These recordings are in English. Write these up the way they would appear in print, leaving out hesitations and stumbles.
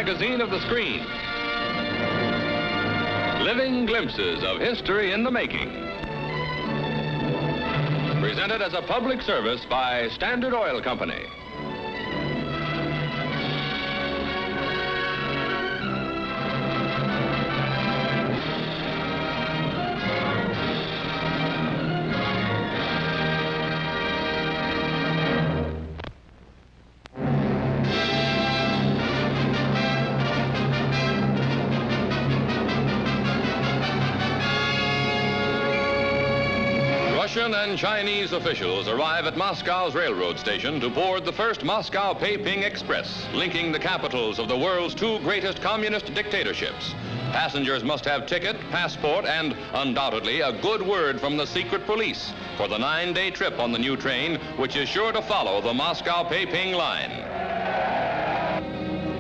magazine of the screen. Living glimpses of history in the making. Presented as a public service by Standard Oil Company. Russian and Chinese officials arrive at Moscow's railroad station to board the first Moscow-Peiping Express, linking the capitals of the world's two greatest communist dictatorships. Passengers must have ticket, passport, and undoubtedly a good word from the secret police for the 9-day trip on the new train, which is sure to follow the Moscow-Peiping line.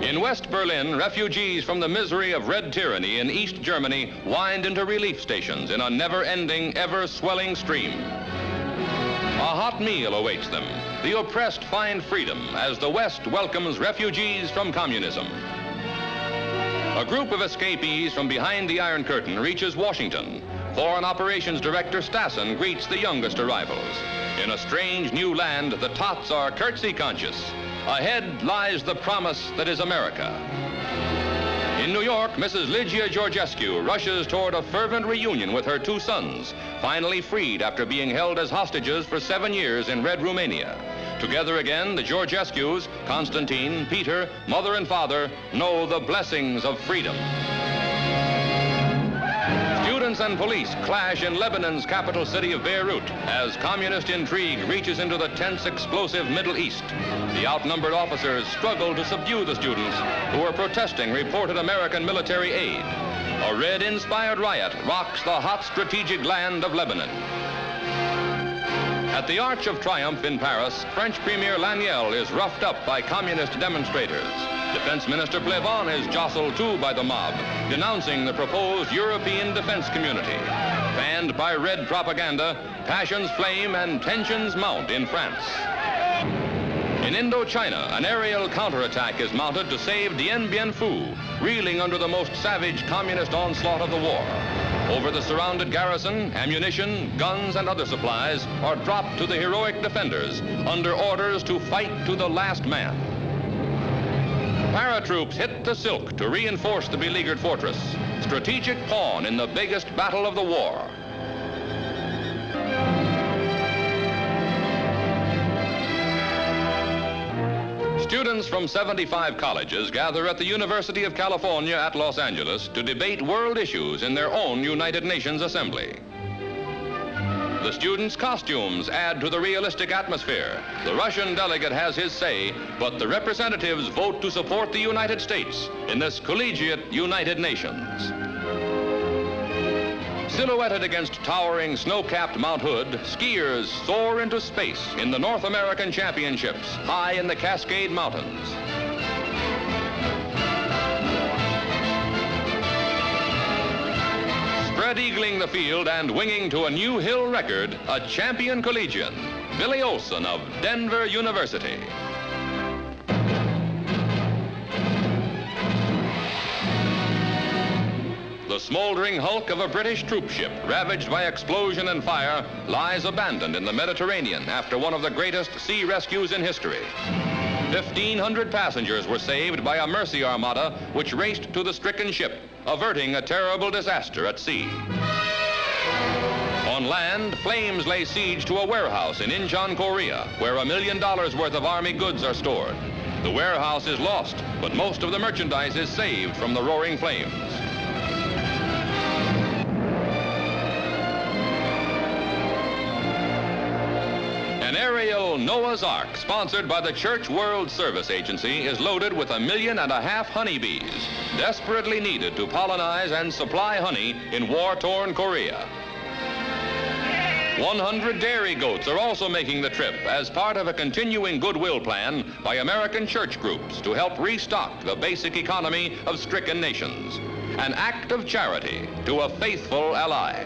In West Berlin, refugees from the misery of Red tyranny in East Germany wind into relief stations in a never-ending, ever-swelling stream. A hot meal awaits them. The oppressed find freedom as the West welcomes refugees from communism. A group of escapees from behind the Iron Curtain reaches Washington. Foreign Operations Director Stassen greets the youngest arrivals. In a strange new land, the tots are curtsy conscious. Ahead lies the promise that is America. In New York, Mrs. Lygia Georgescu rushes toward a fervent reunion with her two sons, finally freed after being held as hostages for 7 years in Red Romania. Together again, the Georgescus, Constantine, Peter, mother and father, know the blessings of freedom. Students and police clash in Lebanon's capital city of Beirut as communist intrigue reaches into the tense, explosive Middle East. The outnumbered officers struggle to subdue the students who are protesting reported American military aid. A Red-inspired riot rocks the hot strategic land of Lebanon. At the Arch of Triumph in Paris, French Premier Laniel is roughed up by communist demonstrators. Defense Minister Plevon is jostled too by the mob, denouncing the proposed European defense community. Fanned by red propaganda, passions flame and tensions mount in France. In Indochina, an aerial counterattack is mounted to save Dien Bien Phu, reeling under the most savage communist onslaught of the war. Over the surrounded garrison, ammunition, guns, and other supplies are dropped to the heroic defenders under orders to fight to the last man. Paratroops hit the Silk to reinforce the beleaguered fortress, strategic pawn in the biggest battle of the war. Students from 75 colleges gather at the University of California at Los Angeles to debate world issues in their own United Nations Assembly. The students' costumes add to the realistic atmosphere. The Russian delegate has his say, but the representatives vote to support the United States in this collegiate United Nations. Silhouetted against towering snow-capped Mount Hood, skiers soar into space in the North American Championships, high in the Cascade Mountains. Spread-eagling the field and winging to a new hill record, a champion collegian, Billy Olson of Denver University. The smoldering hulk of a British troop ship, ravaged by explosion and fire, lies abandoned in the Mediterranean after one of the greatest sea rescues in history. 1,500 passengers were saved by a mercy armada which raced to the stricken ship, averting a terrible disaster at sea. On land, flames lay siege to a warehouse in Incheon, Korea, where $1 million worth of Army goods are stored. The warehouse is lost, but most of the merchandise is saved from the roaring flames. An aerial Noah's Ark, sponsored by the Church World Service Agency, is loaded with 1.5 million honeybees, desperately needed to pollinize and supply honey in war-torn Korea. 100 dairy goats are also making the trip as part of a continuing goodwill plan by American church groups to help restock the basic economy of stricken nations. An act of charity to a faithful ally.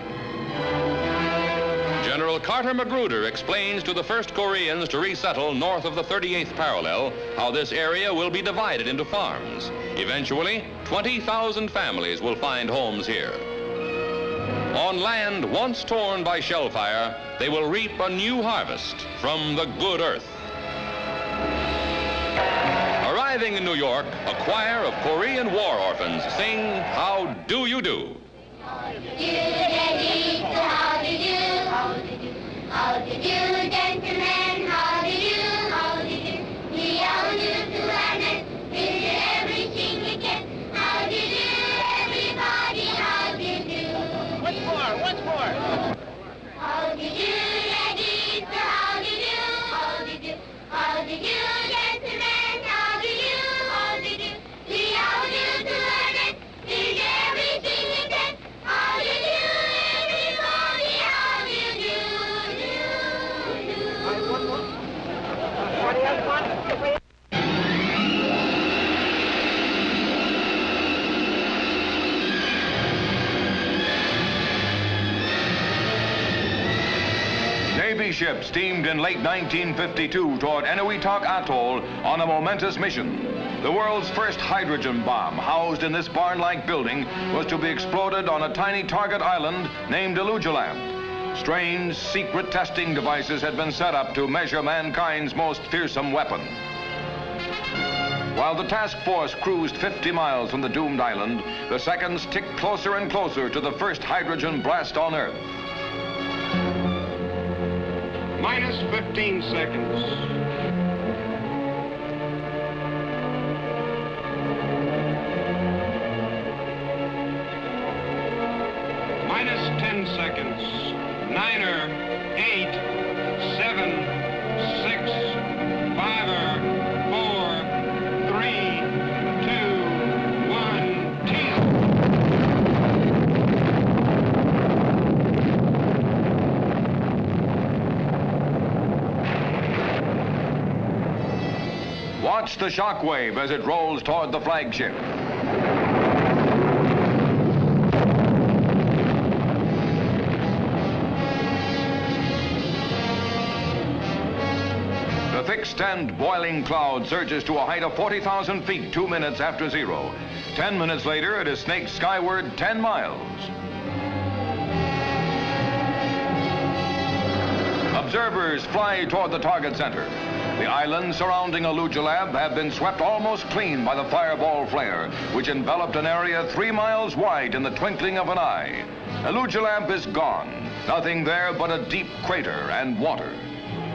General Carter Magruder explains to the first Koreans to resettle north of the 38th parallel how this area will be divided into farms. Eventually, 20,000 families will find homes here. On land once torn by shell fire, they will reap a new harvest from the good earth. Arriving in New York, a choir of Korean war orphans sing How Do You Do? How do you do, how do you do, how do you do, how do you do, gentlemen, how do you do, how do you do, we all do to learn it, we do everything we can, how do you do, everybody, how do you do. Once more. How do you do, ladies, how do you do, how do you do, how do you do, gentlemen, how do you do, we all do to learn it, we do everything we can, how do you do, everybody, how do you do. One more. Navy ship steamed in late 1952 toward Enewetak Atoll on a momentous mission. The world's first hydrogen bomb, housed in this barn-like building, was to be exploded on a tiny target island named Elugeland. Strange, secret testing devices had been set up to measure mankind's most fearsome weapon. While the task force cruised 50 miles from the doomed island, the seconds ticked closer and closer to the first hydrogen blast on Earth. Minus 15 seconds. Minus 10 seconds. 9er, 8, 7, 6, 5er, 4, 3, 2, 1, team. Watch the shockwave as it rolls toward the flagship. The fixed and boiling cloud surges to a height of 40,000 feet 2 minutes after zero. 10 minutes later, it has snaked skyward 10 miles. Observers fly toward the target center. The islands surrounding Elugelab have been swept almost clean by the fireball flare, which enveloped an area 3 miles wide in the twinkling of an eye. Elugelab is gone. Nothing there but a deep crater and water.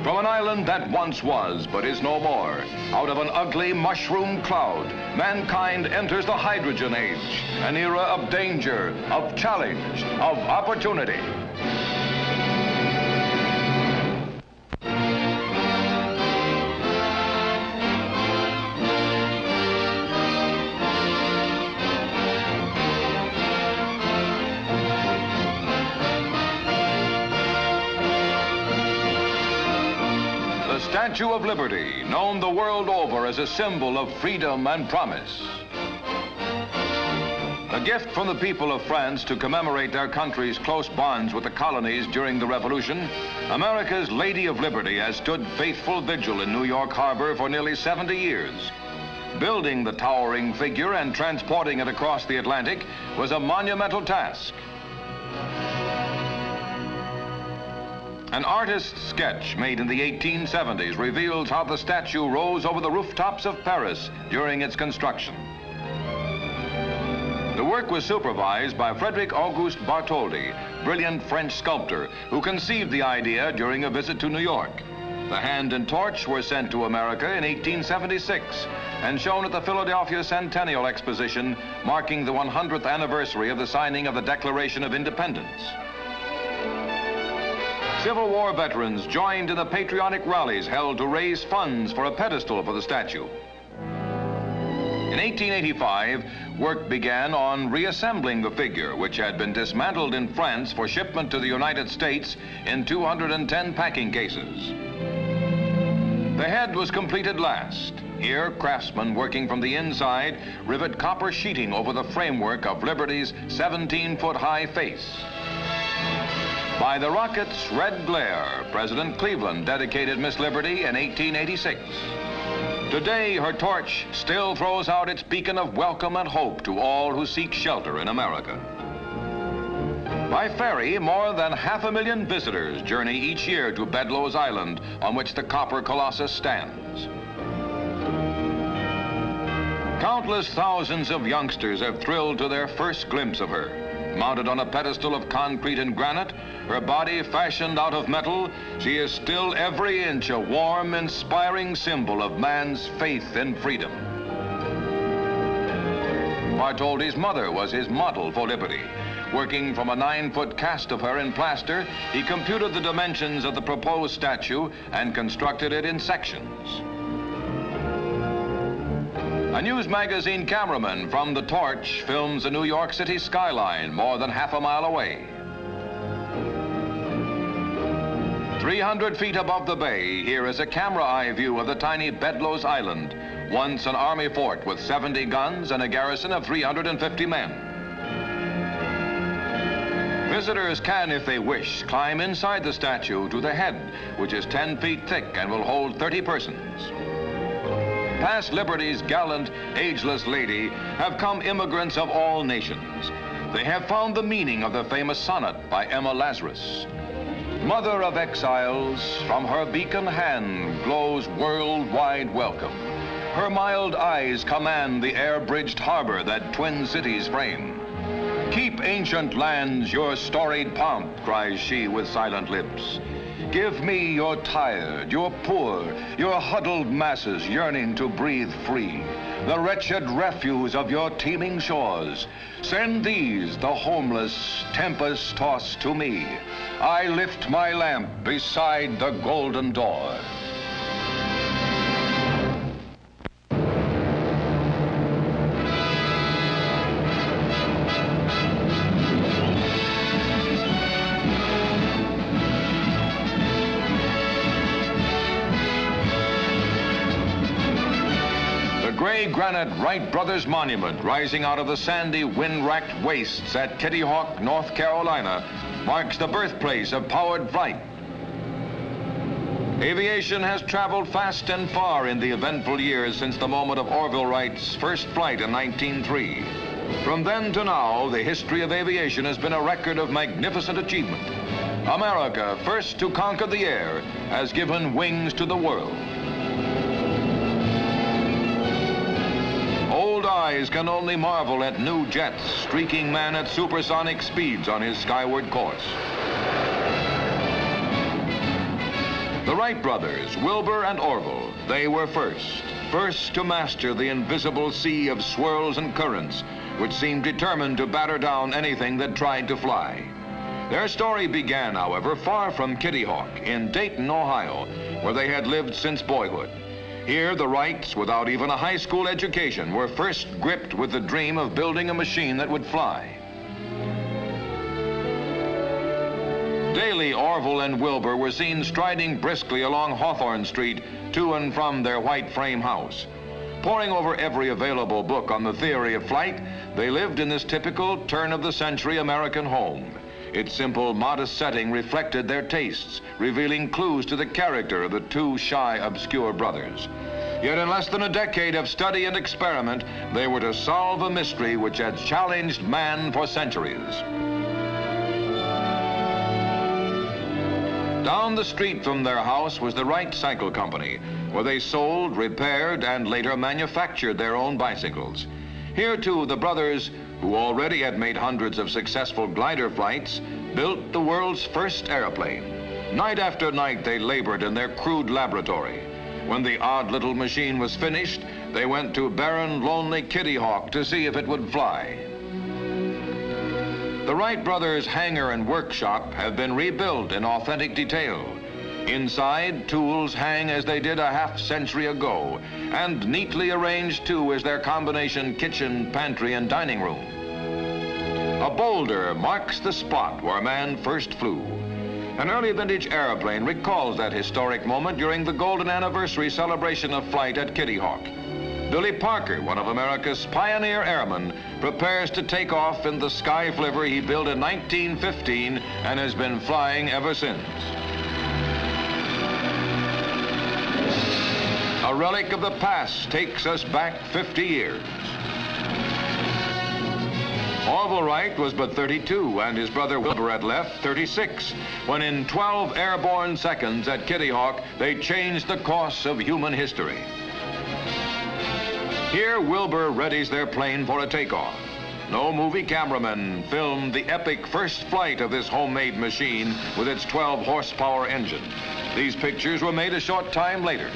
From an island that once was, but is no more, out of an ugly mushroom cloud, mankind enters the hydrogen age, an era of danger, of challenge, of opportunity. The Statue of Liberty, known the world over as a symbol of freedom and promise. A gift from the people of France to commemorate their country's close bonds with the colonies during the Revolution, America's Lady of Liberty has stood faithful vigil in New York Harbor for nearly 70 years. Building the towering figure and transporting it across the Atlantic was a monumental task. An artist's sketch made in the 1870s reveals how the statue rose over the rooftops of Paris during its construction. The work was supervised by Frederick Auguste Bartholdi, brilliant French sculptor, who conceived the idea during a visit to New York. The hand and torch were sent to America in 1876 and shown at the Philadelphia Centennial Exposition, marking the 100th anniversary of the signing of the Declaration of Independence. Civil War veterans joined in the patriotic rallies held to raise funds for a pedestal for the statue. In 1885, work began on reassembling the figure, which had been dismantled in France for shipment to the United States in 210 packing cases. The head was completed last. Here, craftsmen working from the inside rivet copper sheeting over the framework of Liberty's 17-foot-high face. By the rocket's red glare, President Cleveland dedicated Miss Liberty in 1886. Today, her torch still throws out its beacon of welcome and hope to all who seek shelter in America. By ferry, more than 500,000 visitors journey each year to Bedloe's Island, on which the copper colossus stands. Countless thousands of youngsters have thrilled to their first glimpse of her. Mounted on a pedestal of concrete and granite, her body fashioned out of metal, she is still every inch a warm, inspiring symbol of man's faith in freedom. Bartoldi's mother was his model for liberty. Working from a 9-foot cast of her in plaster, he computed the dimensions of the proposed statue and constructed it in sections. A news magazine cameraman from the Torch films the New York City skyline more than half a mile away. 300 feet above the bay, here is a camera eye view of the tiny Bedloe's Island, once an army fort with 70 guns and a garrison of 350 men. Visitors can, if they wish, climb inside the statue to the head, which is 10 feet thick and will hold 30 persons. Past Liberty's gallant, ageless lady have come immigrants of all nations. They have found the meaning of the famous sonnet by Emma Lazarus. Mother of exiles, from her beacon hand glows worldwide welcome. Her mild eyes command the air-bridged harbor that twin cities frame. Keep ancient lands your storied pomp, cries she with silent lips. Give me your tired, your poor, your huddled masses yearning to breathe free, the wretched refuse of your teeming shores. Send these, the homeless, tempest-tossed, to me. I lift my lamp beside the golden door. Granite Wright Brothers Monument, rising out of the sandy, wind-racked wastes at Kitty Hawk, North Carolina, marks the birthplace of powered Wright. Aviation has traveled fast and far in the eventful years since the moment of Orville Wright's first flight in 1903. From then to now, the history of aviation has been a record of magnificent achievement. America, first to conquer the air, has given wings to the world. Old eyes can only marvel at new jets streaking man at supersonic speeds on his skyward course. The Wright brothers, Wilbur and Orville, they were first to master the invisible sea of swirls and currents, which seemed determined to batter down anything that tried to fly. Their story began, however, far from Kitty Hawk, in Dayton, Ohio, where they had lived since boyhood. Here, the Wrights, without even a high school education, were first gripped with the dream of building a machine that would fly. Daily, Orville and Wilbur were seen striding briskly along Hawthorne Street to and from their white frame house. Poring over every available book on the theory of flight, they lived in this typical turn-of-the-century American home. Its simple, modest setting reflected their tastes, revealing clues to the character of the two shy, obscure brothers. Yet in less than a decade of study and experiment, they were to solve a mystery which had challenged man for centuries. Down the street from their house was the Wright Cycle Company, where they sold, repaired, and later manufactured their own bicycles. Here, too, the brothers, who already had made hundreds of successful glider flights, built the world's first airplane. Night after night, they labored in their crude laboratory. When the odd little machine was finished, they went to barren, lonely Kitty Hawk to see if it would fly. The Wright brothers' hangar and workshop have been rebuilt in authentic detail. Inside, tools hang as they did a half-century ago, and neatly arranged, too, is their combination kitchen, pantry, and dining room. A boulder marks the spot where man first flew. An early vintage airplane recalls that historic moment during the golden anniversary celebration of flight at Kitty Hawk. Billy Parker, one of America's pioneer airmen, prepares to take off in the sky flivver he built in 1915 and has been flying ever since. A relic of the past takes us back 50 years. Orville Wright was but 32, and his brother Wilbur had left 36, when in 12 airborne seconds at Kitty Hawk, they changed the course of human history. Here, Wilbur readies their plane for a takeoff. No movie cameraman filmed the epic first flight of this homemade machine with its 12-horsepower engine. These pictures were made a short time later.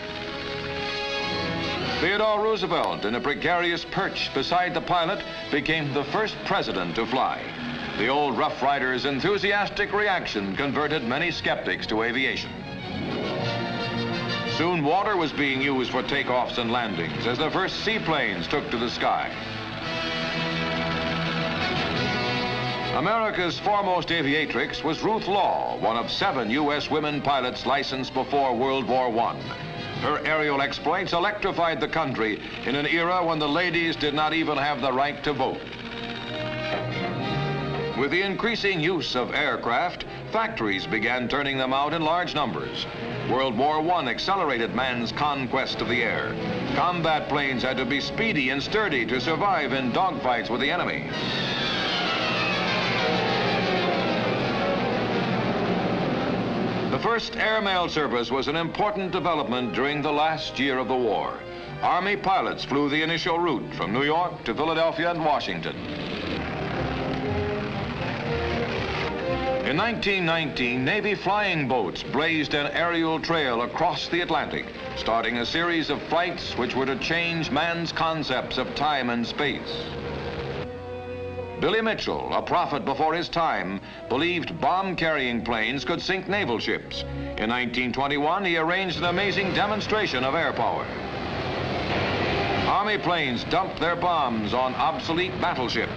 Theodore Roosevelt, in a precarious perch beside the pilot, became the first president to fly. The old Rough Rider's enthusiastic reaction converted many skeptics to aviation. Soon water was being used for takeoffs and landings as the first seaplanes took to the sky. America's foremost aviatrix was Ruth Law, one of 7 U.S. women pilots licensed before World War I. Her aerial exploits electrified the country in an era when the ladies did not even have the right to vote. With the increasing use of aircraft, factories began turning them out in large numbers. World War I accelerated man's conquest of the air. Combat planes had to be speedy and sturdy to survive in dogfights with the enemy. The first airmail service was an important development during the last year of the war. Army pilots flew the initial route from New York to Philadelphia and Washington. In 1919, Navy flying boats blazed an aerial trail across the Atlantic, starting a series of flights which were to change man's concepts of time and space. Billy Mitchell, a prophet before his time, believed bomb-carrying planes could sink naval ships. In 1921, he arranged an amazing demonstration of air power. Army planes dumped their bombs on obsolete battleships.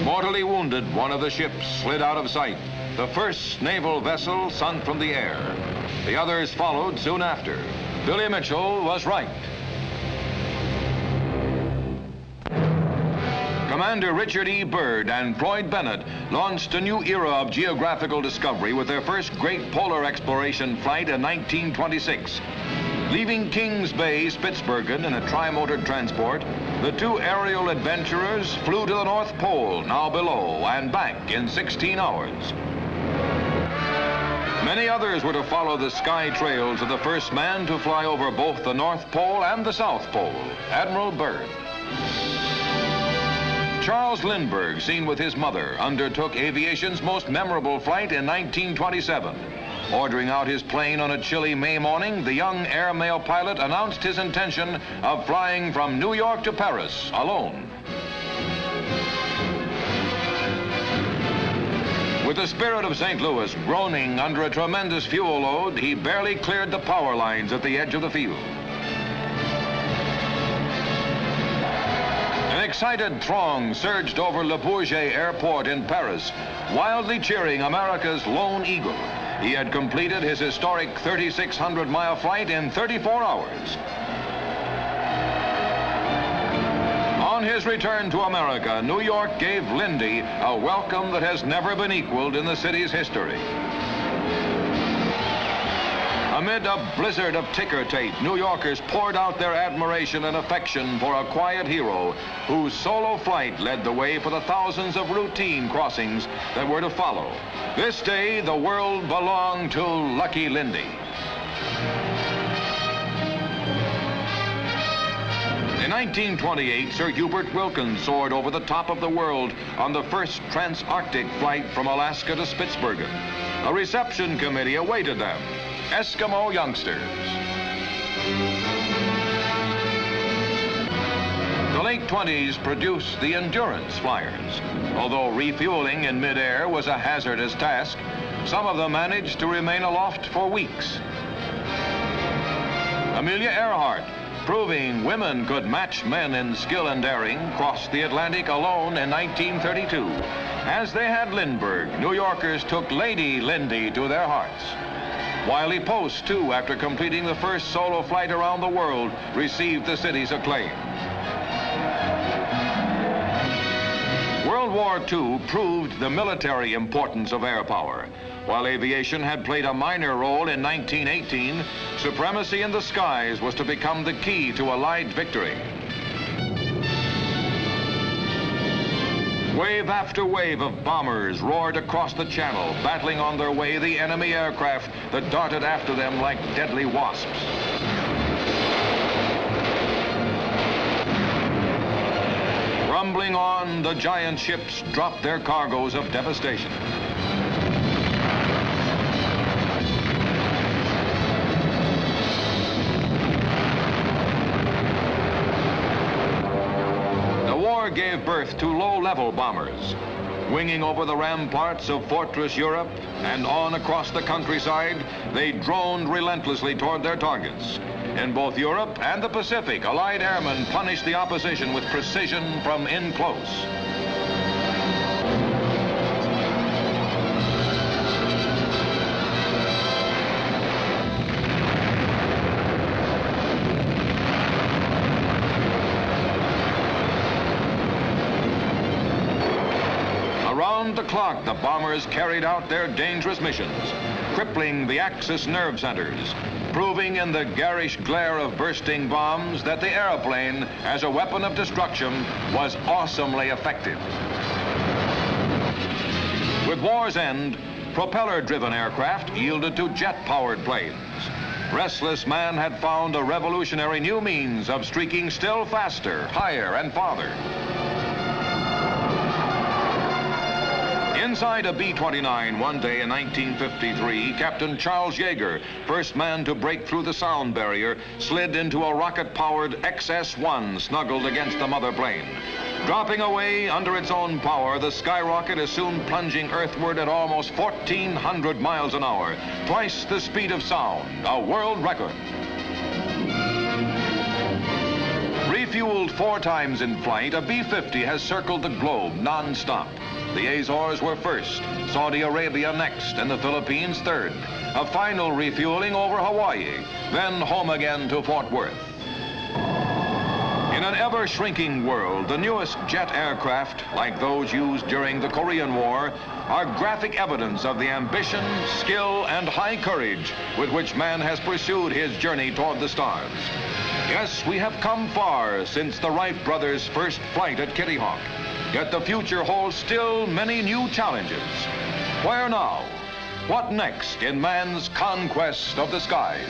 Mortally wounded, one of the ships slid out of sight. The first naval vessel sunk from the air. The others followed soon after. Billy Mitchell was right. Commander Richard E. Byrd and Floyd Bennett launched a new era of geographical discovery with their first great polar exploration flight in 1926. Leaving Kings Bay, Spitsbergen, in a tri-motored transport, the 2 aerial adventurers flew to the North Pole, now below, and back in 16 hours. Many others were to follow the sky trails of the first man to fly over both the North Pole and the South Pole, Admiral Byrd. Charles Lindberg, seen with his mother, undertook aviation's most memorable flight in 1927. Ordering out his plane on a chilly May morning, the young airmail pilot announced his intention of flying from New York to Paris alone. With the spirit of St. Louis groaning under a tremendous fuel load, he barely cleared the power lines at the edge of the field. An excited throng surged over Le Bourget Airport in Paris, wildly cheering America's lone eagle. He had completed his historic 3,600-mile flight in 34 hours. On his return to America, New York gave Lindy a welcome that has never been equaled in the city's history. Amid a blizzard of ticker tape, New Yorkers poured out their admiration and affection for a quiet hero whose solo flight led the way for the thousands of routine crossings that were to follow. This day, the world belonged to Lucky Lindy. In 1928, Sir Hubert Wilkins soared over the top of the world on the first trans-Arctic flight from Alaska to Spitsbergen. A reception committee awaited them. Eskimo youngsters. The late 20s produced the endurance flyers. Although refueling in midair was a hazardous task, some of them managed to remain aloft for weeks. Amelia Earhart, proving women could match men in skill and daring, crossed the Atlantic alone in 1932. As they had Lindberg, New Yorkers took Lady Lindy to their hearts. Wiley Post, too, after completing the first solo flight around the world, received the city's acclaim. World War II proved the military importance of air power. While aviation had played a minor role in 1918, supremacy in the skies was to become the key to Allied victory. Wave after wave of bombers roared across the channel, battling on their way the enemy aircraft that darted after them like deadly wasps. Rumbling on, the giant ships dropped their cargoes of devastation. Gave birth to low-level bombers. Winging over the ramparts of Fortress Europe and on across the countryside, they droned relentlessly toward their targets. In both Europe and the Pacific, Allied airmen punished the opposition with precision from in close. Around the clock, the bombers carried out their dangerous missions, crippling the Axis nerve centers, proving in the garish glare of bursting bombs that the airplane, as a weapon of destruction, was awesomely effective. With war's end, propeller-driven aircraft yielded to jet-powered planes. Restless man had found a revolutionary new means of streaking still faster, higher, and farther. Inside a B-29 one day in 1953, Captain Charles Yeager, first man to break through the sound barrier, slid into a rocket-powered XS-1 snuggled against the mother plane. Dropping away under its own power, the skyrocket is soon plunging earthward at almost 1,400 miles an hour, twice the speed of sound, a world record. Refueled 4 times in flight, a B-50 has circled the globe non-stop. The Azores were first, Saudi Arabia next, and the Philippines third. A final refueling over Hawaii, then home again to Fort Worth. In an ever-shrinking world, the newest jet aircraft, like those used during the Korean War, are graphic evidence of the ambition, skill, and high courage with which man has pursued his journey toward the stars. Yes, we have come far since the Wright brothers' first flight at Kitty Hawk. Yet the future holds still many new challenges. Where now? What next in man's conquest of the skies?